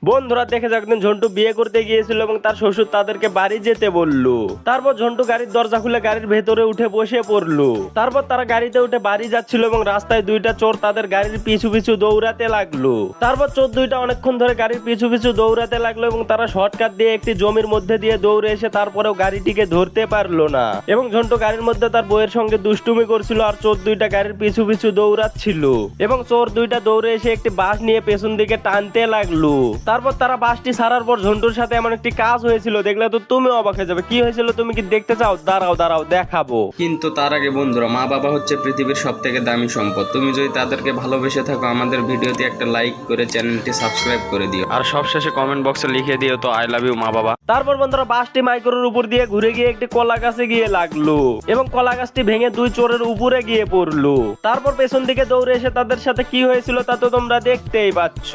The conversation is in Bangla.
বন্ধুরা দেখে যাক, একদিন ঝন্টু বিয়ে করতে গিয়েছিল এবং তার শ্বশুর তাদেরকে বাড়ি যেতে বললো। তারপর ঝন্টু গাড়ির দরজা খুলে গাড়ির ভেতরে উঠে বসে পড়লো। তারপর তারা গাড়িতে উঠে বাড়ি যাচ্ছিল এবং রাস্তায় দুইটা চোর তাদের গাড়ির পিছু পিছু দৌড়াতে লাগলো। তারপর চোর দুইটা অনেকক্ষণ ধরে গাড়ির পিছু পিছু দৌড়াতে লাগলো এবং তারা শর্টকাট দিয়ে একটি জমির মধ্যে দিয়ে দৌড়ে এসে তারপরেও গাড়িটিকে ধরতে পারলো না। এবং ঝন্টু গাড়ির মধ্যে তার বউয়ের সঙ্গে দুষ্টুমি করছিল আর চোর দুইটা গাড়ির পিছু পিছু দৌড়াচ্ছিল এবং চোর দুইটা দৌড়ে এসে একটি বাস নিয়ে পেছন দিকে টানতে লাগলো। তারপর তারা বাসটি ছাড়ার পর ঝন্টুর সাথে এমন একটি কাজ হয়েছিল, দেখলে তো তুমি অবাক হয়ে যাবে। কি হয়েছিল তুমি কি দেখতে চাও? দাঁড়াও দাঁড়াও দেখাবো। কিন্তু তার আগে বন্ধুরা, মা বাবা হচ্ছে পৃথিবীর সব থেকে দামি সম্পদ। তুমি যদি তাদেরকে ভালোবেসে থাকো, আমাদের ভিডিওতে একটা লাইক করে চ্যানেলটি সাবস্ক্রাইব করে দিও, আর সবশেষে কমেন্ট বক্সে লিখে দিও তো আই লাভ ইউ মা বাবা। তারপর বন্ধুরা বাসটি মাইক্রোর উপর দিয়ে ঘুরে গিয়ে একটি কলা গাছে গিয়ে লাগলো এবং কলা গাছটি ভেঙে দুই চোরের উপরে গিয়ে পড়লো। তারপর পেছন দিকে দৌড়ে এসে তাদের সাথে কি হয়েছিল তা তো তোমরা দেখতেই পাচ্ছ।